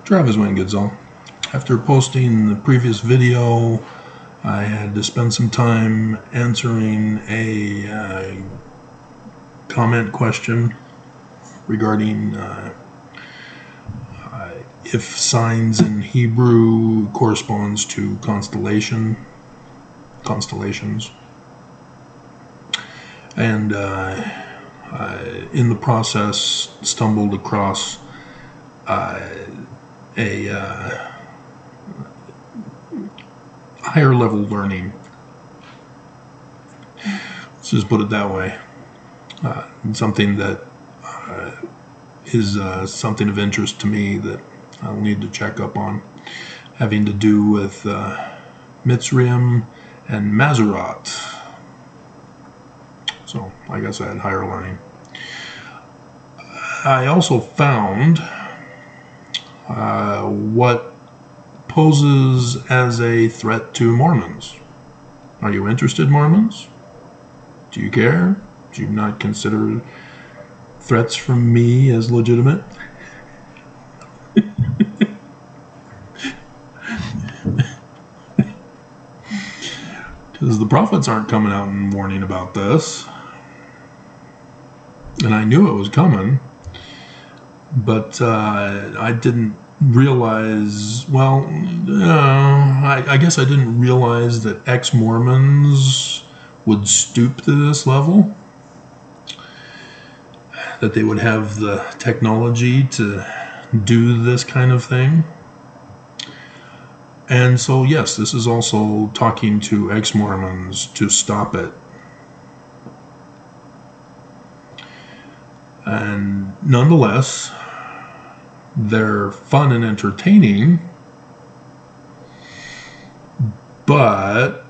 Travis Wayne Goodsall. After posting the previous video, I had to spend some time answering a comment question regarding if signs in Hebrew corresponds to constellations. And in the process stumbled across a higher level learning. Let's just put it that way. Something that is something of interest to me that I'll need to check up on, having to do with Mitzrayim and Maserat. So I guess I had higher learning. I also found what poses as a threat to Mormons. Are you interested, Mormons? Do you care? Do you not consider threats from me as legitimate? Because the prophets aren't coming out and warning about this. And I knew it was coming. But I didn't realize, I guess I didn't realize that ex-Mormons would stoop to this level. That they would have the technology to do this kind of thing. And so, yes, this is also talking to ex-Mormons to stop it. And nonetheless, they're fun and entertaining, but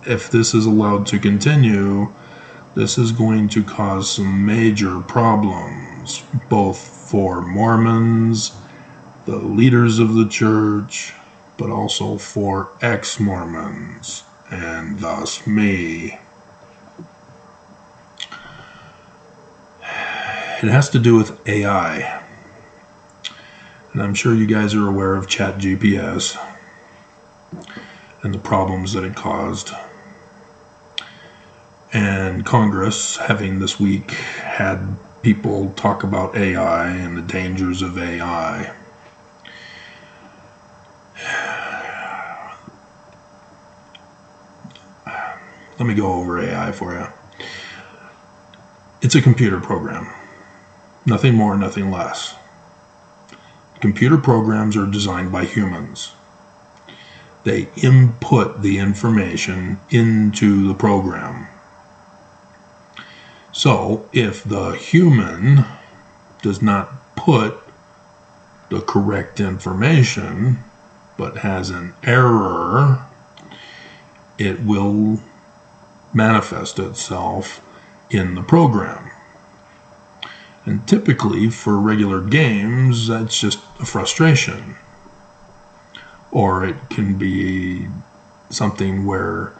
if this is allowed to continue, this is going to cause some major problems, both for Mormons, the leaders of the church, but also for ex-Mormons, and thus me. It has to do with AI. And I'm sure you guys are aware of ChatGPS and the problems that it caused. And Congress, having this week, had people talk about AI and the dangers of AI. Let me go over AI for you. It's a computer program. Nothing more, nothing less. Computer programs are designed by humans. They input the information into the program. So, if the human does not put the correct information, but has an error, it will manifest itself in the program. And typically, for regular games, that's just a frustration. Or it can be something where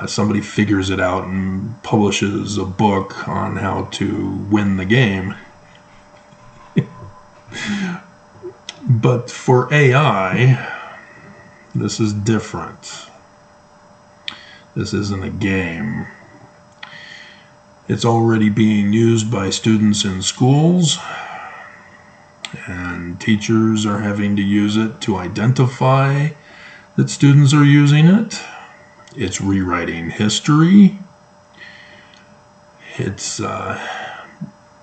somebody figures it out and publishes a book on how to win the game. But for AI, this is different. This isn't a game. It's already being used by students in schools, and teachers are having to use it to identify that students are using it. It's rewriting history. It's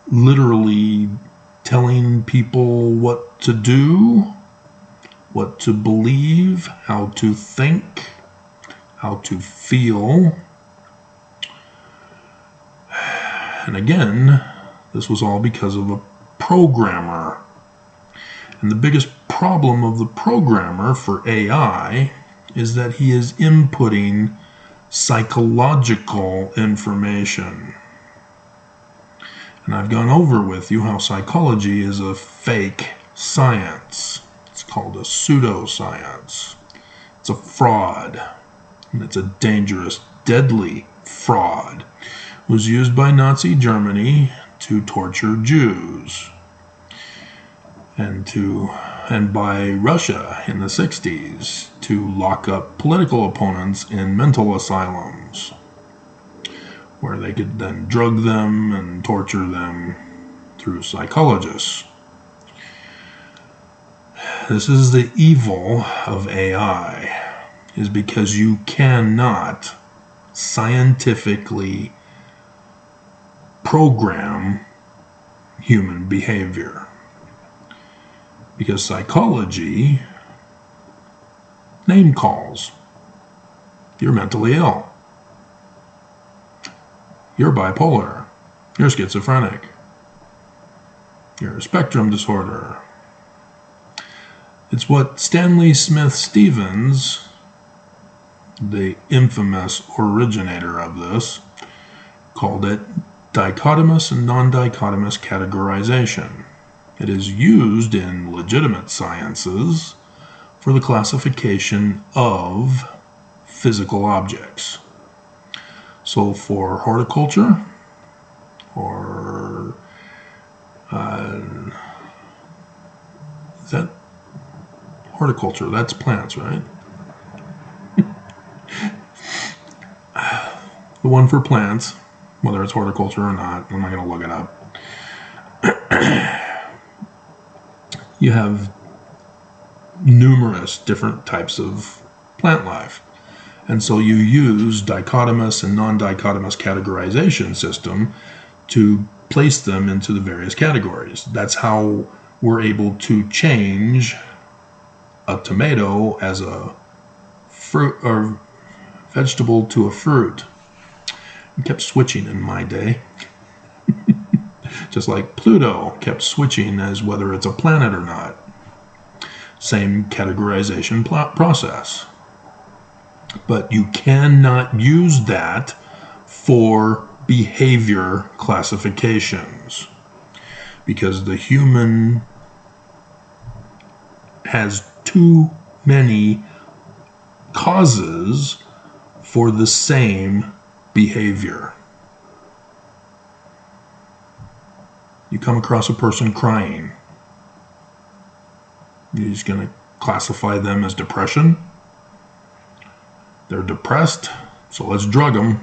literally telling people what to do, what to believe, how to think, how to feel. And again, this was all because of a programmer. And the biggest problem of the programmer for AI is that he is inputting psychological information. And I've gone over with you how psychology is a fake science. It's called a pseudoscience. It's a fraud. And it's a dangerous, deadly fraud. It was used by Nazi Germany to torture Jews. and by Russia in the 60s to lock up political opponents in mental asylums, where they could then drug them and torture them through psychologists. This is the evil of AI, is because you cannot scientifically program human behavior. Because psychology name calls. You're mentally ill. You're bipolar. You're schizophrenic. You're a spectrum disorder. It's what Stanley Smith Stevens, the infamous originator of this, called it dichotomous and non-dichotomous categorization. It is used in legitimate sciences for the classification of physical objects. So for horticulture, or is that horticulture? That's plants, right? The one for plants, whether it's horticulture or not, I'm not going to look it up. You have numerous different types of plant life. And so you use dichotomous and non-dichotomous categorization system to place them into the various categories. That's how we're able to change a tomato as a fruit or vegetable to a fruit. It kept switching in my day. Just like Pluto kept switching as whether it's a planet or not. Same categorization process. But you cannot use that for behavior classifications, because the human has too many causes for the same behavior. You come across a person crying, you're just going to classify them as depression? They're depressed, so let's drug them.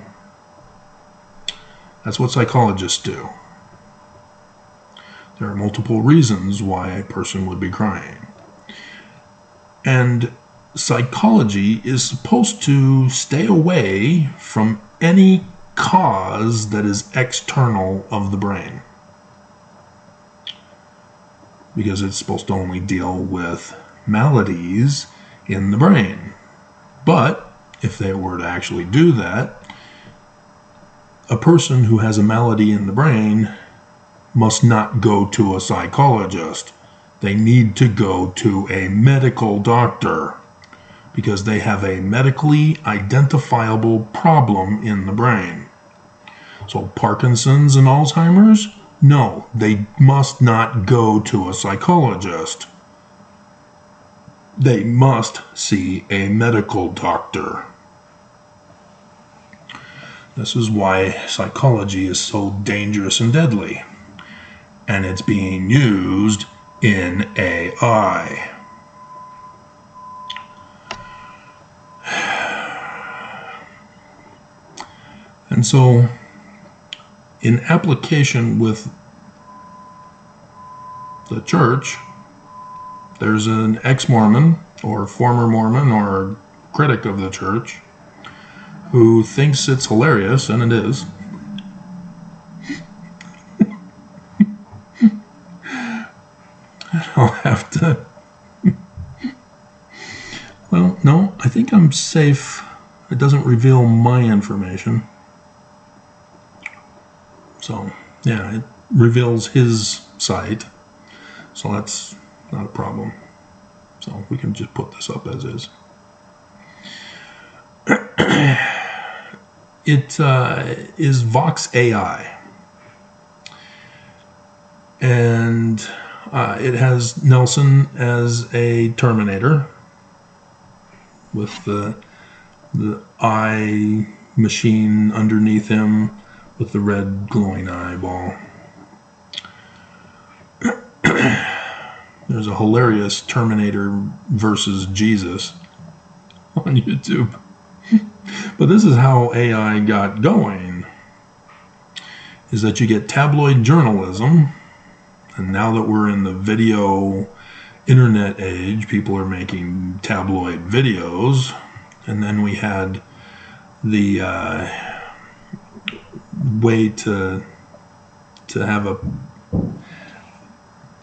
That's what psychologists do. There are multiple reasons why a person would be crying. And psychology is supposed to stay away from any cause that is external of the brain, because it's supposed to only deal with maladies in the brain. But if they were to actually do that, a person who has a malady in the brain must not go to a psychologist. They need to go to a medical doctor, because they have a medically identifiable problem in the brain. So Parkinson's and Alzheimer's, no, they must not go to a psychologist. They must see a medical doctor. This is why psychology is so dangerous and deadly, and it's being used in AI. And so, in application with the church, there's an ex-Mormon or former Mormon or critic of the church who thinks it's hilarious, and it is. I'll have to... Well, no, I think I'm safe. It doesn't reveal my information. So, yeah, it reveals his site. So that's not a problem. So we can just put this up as is. It is Vox AI. And it has Nelson as a Terminator with the eye machine underneath him with the red glowing eyeball. There's a hilarious Terminator versus Jesus on YouTube. But this is how AI got going, is that you get tabloid journalism, and now that we're in the video internet age, people are making tabloid videos, and then we had the way to have a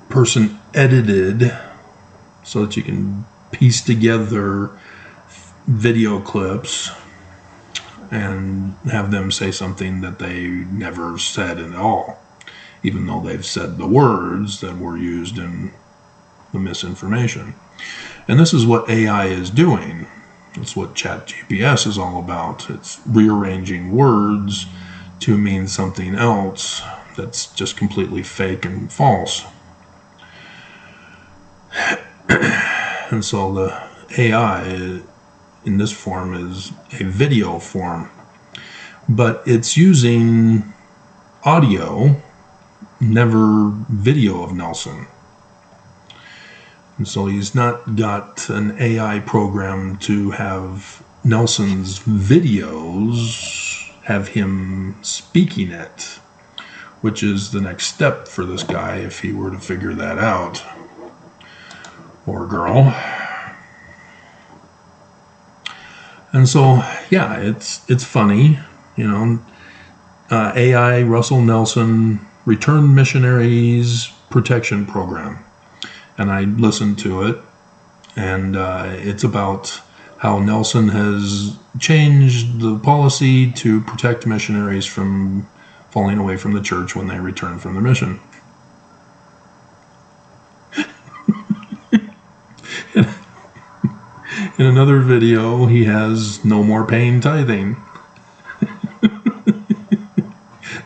person edited so that you can piece together video clips and have them say something that they never said at all, even though they've said the words that were used in the misinformation. And this is what AI is doing. It's what ChatGPS is all about. It's rearranging words to mean something else that's just completely fake and false. And so the AI in this form is a video form, but it's using audio, never video of Nelson. And so he's not got an AI program to have Nelson's videos have him speaking it, which is the next step for this guy if he were to figure that out, or girl. And so, yeah, it's funny, AI Russell Nelson Returned Missionaries Protection Program. And I listened to it, and it's about how Nelson has changed the policy to protect missionaries from falling away from the church when they return from the mission. In another video, he has no more paying tithing.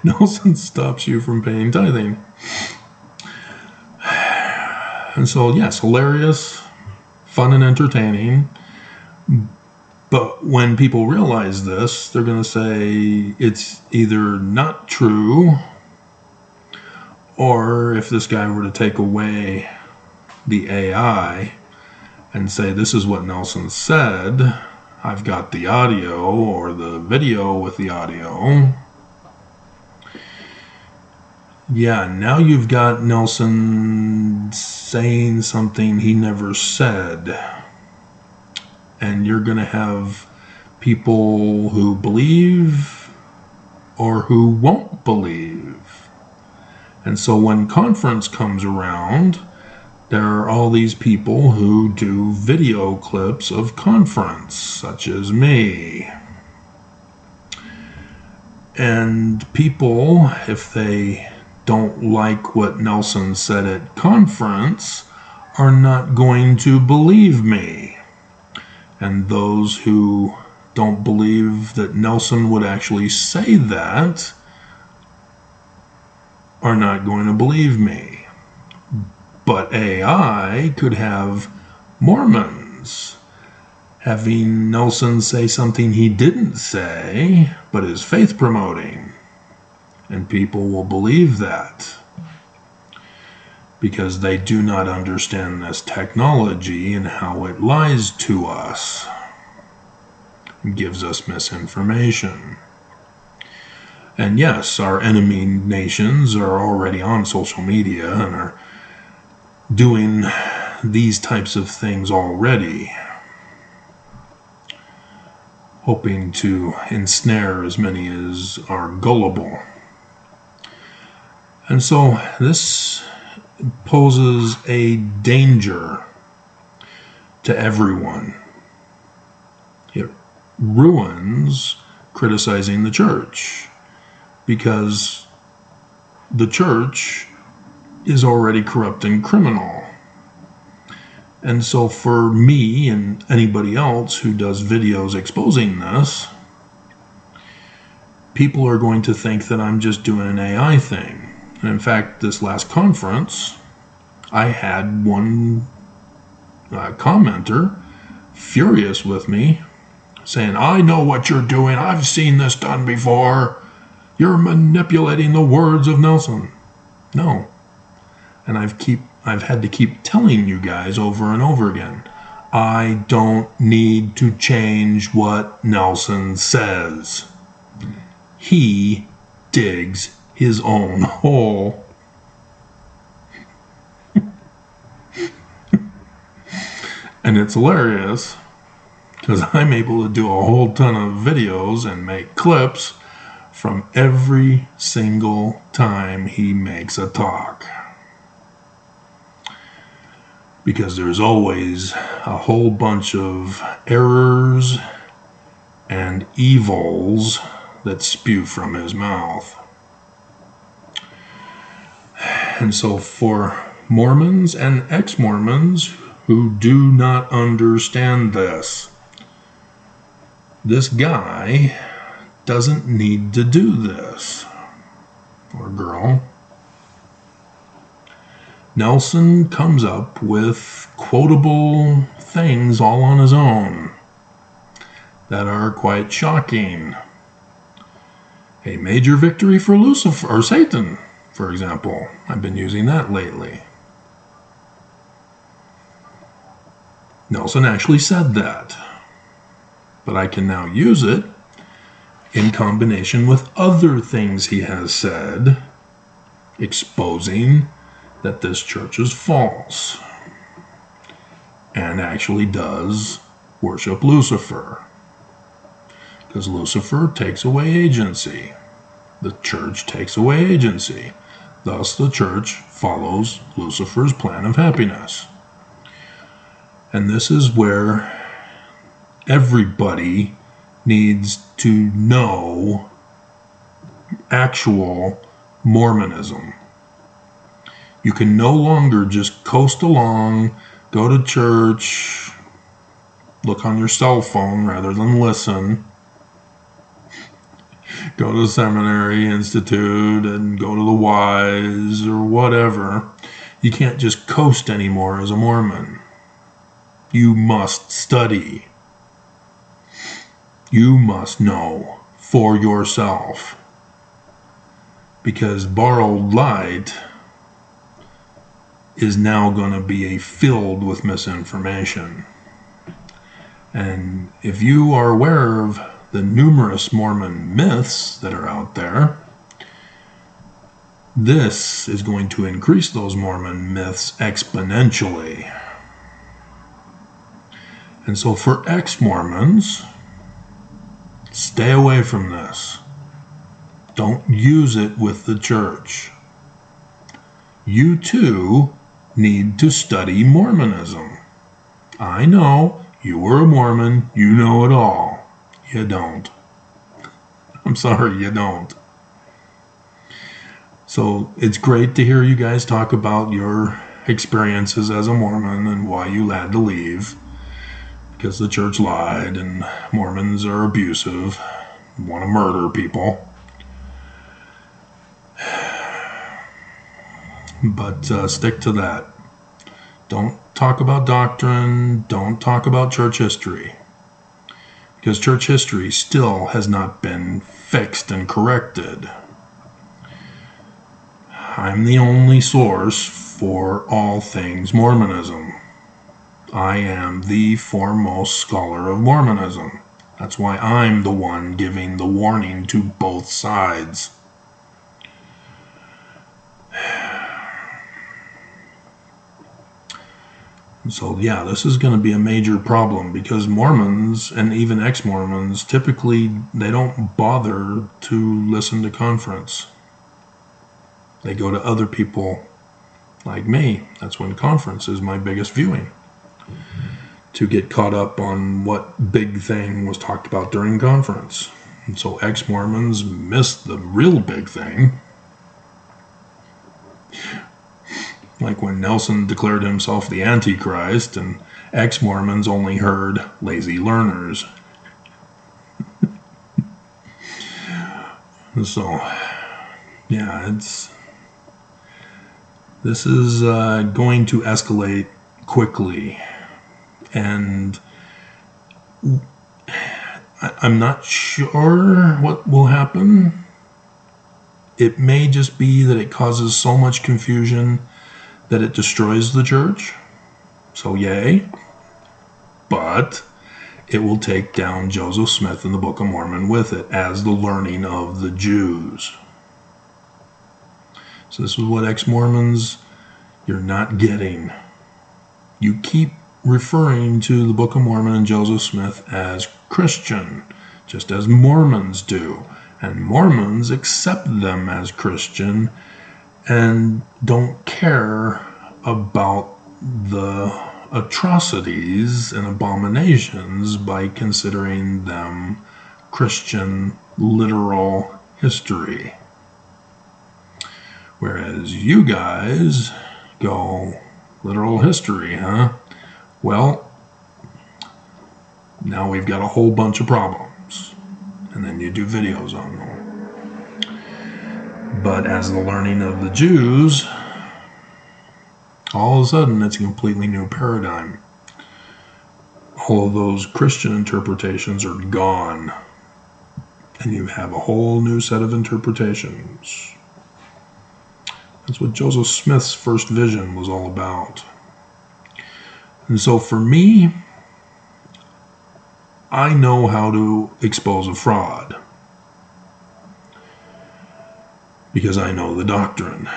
Nelson stops you from paying tithing. And so, yes, hilarious, fun and entertaining. But when people realize this, they're going to say it's either not true, or if this guy were to take away the AI and say, this is what Nelson said, I've got the audio or the video with the audio. Yeah, now you've got Nelson saying something he never said. And you're going to have people who believe or who won't believe. And so when conference comes around, there are all these people who do video clips of conference, such as me. And people, if they don't like what Nelson said at conference, are not going to believe me. And those who don't believe that Nelson would actually say that are not going to believe me. But AI could have Mormons having Nelson say something he didn't say, but is faith promoting. And people will believe that because they do not understand this technology and how it lies to us and gives us misinformation. And yes, our enemy nations are already on social media and are doing these types of things already, hoping to ensnare as many as are gullible. And so this poses a danger to everyone. It ruins criticizing the church because the church is already corrupt and criminal. And so for me and anybody else who does videos exposing this, people are going to think that I'm just doing an AI thing. And in fact, this last conference, I had one commenter furious with me, saying, I know what you're doing. I've seen this done before. You're manipulating the words of Nelson. No. And I've had to keep telling you guys over and over again, I don't need to change what Nelson says. He digs his own hole. And it's hilarious because I'm able to do a whole ton of videos and make clips from every single time he makes a talk. Because there's always a whole bunch of errors and evils that spew from his mouth. And so for Mormons and ex-Mormons who do not understand this guy doesn't need to do this, or girl. Nelson comes up with quotable things all on his own that are quite shocking. A major victory for Lucifer, or Satan, for example. I've been using that lately. Nelson actually said that, but I can now use it in combination with other things he has said, exposing that this church is false and actually does worship Lucifer. Because Lucifer takes away agency. The church takes away agency. Thus, the church follows Lucifer's plan of happiness. And this is where everybody needs to know actual Mormonism. You can no longer just coast along, go to church, look on your cell phone rather than listen, go to the seminary, institute, and go to the Wise or whatever. You can't just coast anymore as a Mormon. You must study. You must know for yourself. Because borrowed light is now going to be filled with misinformation. And if you are aware of the numerous Mormon myths that are out there, this is going to increase those Mormon myths exponentially. And so for ex-Mormons, stay away from this. Don't use it with the church. You too need to study Mormonism. I know, you were a Mormon, you know it all. You don't. I'm sorry, you don't. So it's great to hear you guys talk about your experiences as a Mormon and why you had to leave. Because the church lied and Mormons are abusive, want to murder people. But stick to that. Don't talk about doctrine. Don't talk about church history. Because church history still has not been fixed and corrected. I'm the only source for all things Mormonism. I am the foremost scholar of Mormonism. That's why I'm the one giving the warning to both sides. So yeah, this is going to be a major problem because Mormons and even ex-Mormons typically they don't bother to listen to conference. They go to other people like me. That's when conference is my biggest viewing. To get caught up on what big thing was talked about during conference. And so ex-Mormons missed the real big thing. Like when Nelson declared himself the Antichrist and ex-Mormons only heard lazy learners. So, yeah, this is going to escalate quickly. And I'm not sure what will happen. It may just be that it causes so much confusion that it destroys the church. So yay. But it will take down Joseph Smith and the Book of Mormon with it as the learning of the Jews. So this is what ex-Mormons, you're not getting. You keep referring to the Book of Mormon and Joseph Smith as Christian, just as Mormons do. And Mormons accept them as Christian and don't care about the atrocities and abominations by considering them Christian literal history. Whereas you guys go, literal history, huh? Well, now we've got a whole bunch of problems. And then you do videos on them. But as the learning of the Jews, all of a sudden it's a completely new paradigm. All of those Christian interpretations are gone. And you have a whole new set of interpretations. That's what Joseph Smith's first vision was all about. And so for me, I know how to expose a fraud. Because I know the doctrine.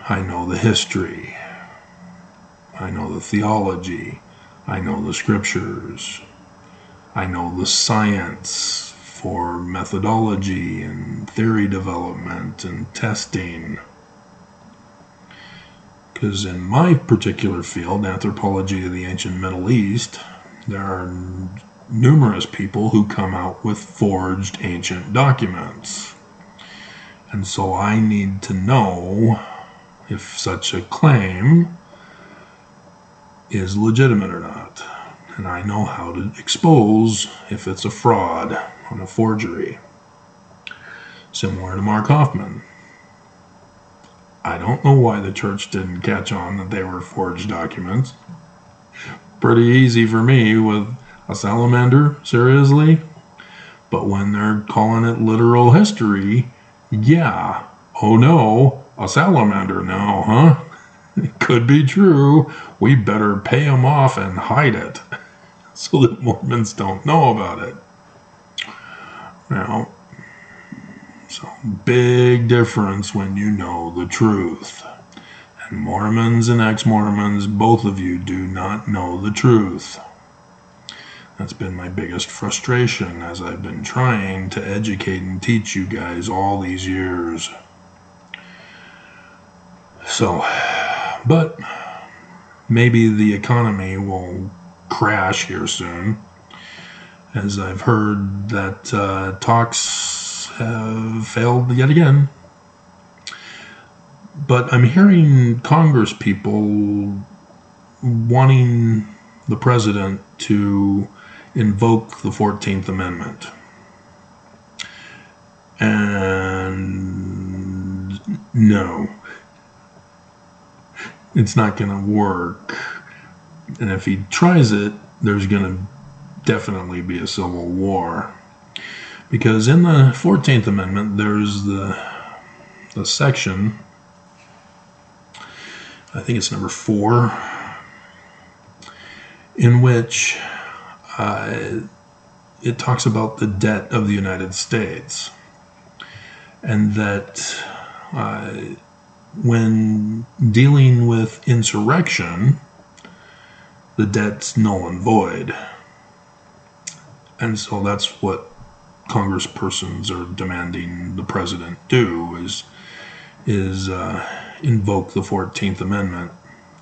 I know the history. I know the theology. I know the scriptures. I know the science for methodology and theory development and testing. Because in my particular field, anthropology of the ancient Middle East, there are numerous people who come out with forged ancient documents. And so I need to know if such a claim is legitimate or not. And I know how to expose if it's a fraud and a forgery. Similar to Mark Hoffman. I don't know why the church didn't catch on that they were forged documents. Pretty easy for me with a salamander, seriously? But when they're calling it literal history, yeah, oh no, a salamander now, huh? It could be true. We better pay them off and hide it so that Mormons don't know about it. Now, so big difference when you know the truth. And Mormons and ex-Mormons, both of you do not know the truth. That's been my biggest frustration as I've been trying to educate and teach you guys all these years. So, but maybe the economy will crash here soon, as I've heard that talks have failed yet again. But I'm hearing Congress people wanting the president to invoke the 14th Amendment. And no, it's not going to work. And if he tries it, there's going to definitely be a civil war. Because in the 14th Amendment, there's the section, I think it's number 4, in which it talks about the debt of the United States. And that when dealing with insurrection, the debt's null and void. And so that's what congresspersons are demanding the president do, is invoke the 14th Amendment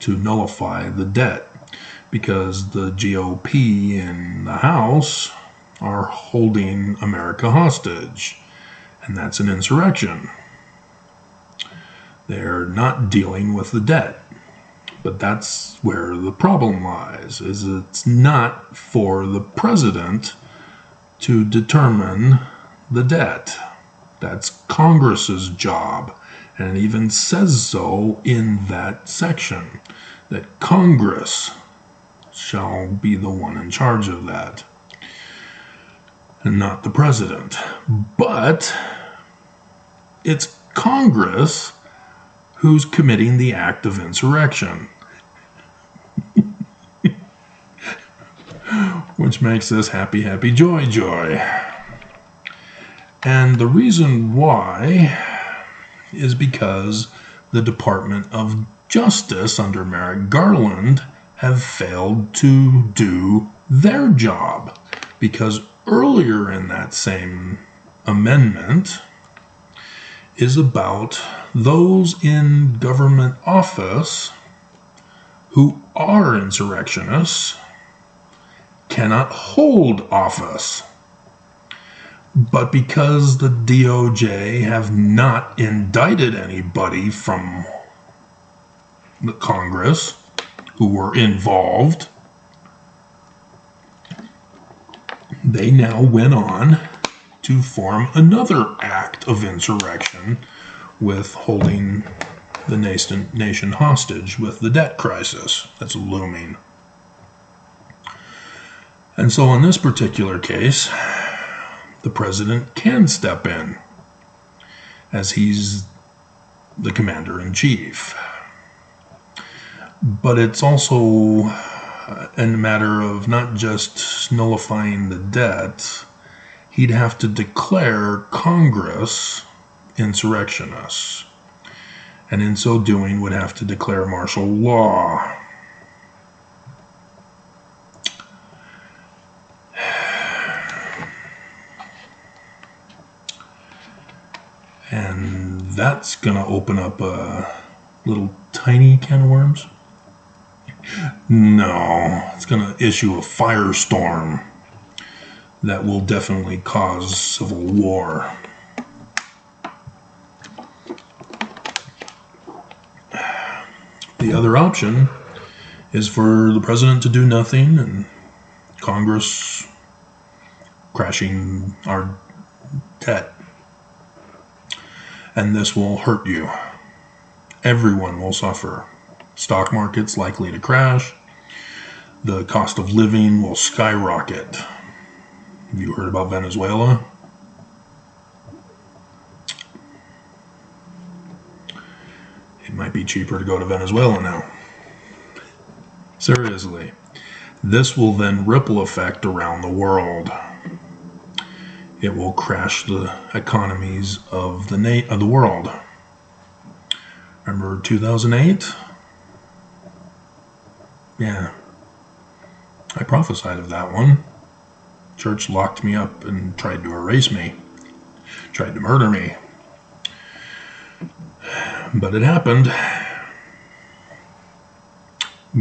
to nullify the debt, because the GOP in the House are holding America hostage, and that's an insurrection. They're not dealing with the debt. But that's where the problem lies, is it's not for the president to determine the debt. That's Congress's job, and it even says so in that section, that Congress shall be the one in charge of that, and not the president. But it's Congress who's committing the act of insurrection. Which makes this happy, happy, joy, joy. And the reason why is because the Department of Justice under Merrick Garland have failed to do their job. Because earlier in that same amendment is about those in government office who are insurrectionists cannot hold office. But because the DOJ have not indicted anybody from the Congress who were involved, they now went on to form another act of insurrection with holding the nation hostage with the debt crisis that's looming. And so in this particular case, the president can step in as he's the commander-in-chief. But it's also a matter of not just nullifying the debt, he'd have to declare Congress insurrectionists. And in so doing would have to declare martial law. And that's going to open up a little tiny can of worms. No, it's going to issue a firestorm that will definitely cause civil war. The other option is for the president to do nothing and Congress crashing our debt. And this will hurt you. Everyone will suffer. Stock market's likely to crash. The cost of living will skyrocket. Have you heard about Venezuela? It might be cheaper to go to Venezuela now. Seriously. This will then ripple effect around the world. It will crash the economies of the world. Remember 2008? Yeah. I prophesied of that one. Church locked me up and tried to erase me. Tried to murder me. But it happened.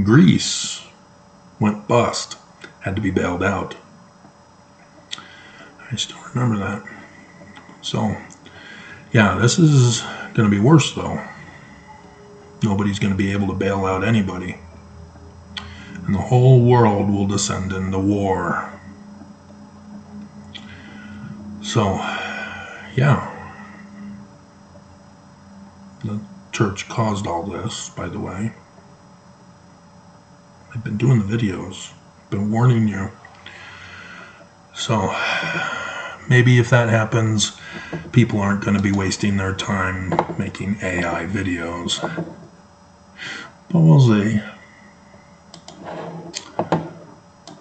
Greece went bust. Had to be bailed out. I still remember that. So, yeah, this is going to be worse, though. Nobody's going to be able to bail out anybody. And the whole world will descend into war. So, yeah. The church caused all this, by the way. I've been doing the videos. Been warning you. So, maybe if that happens, people aren't going to be wasting their time making AI videos. But we'll see.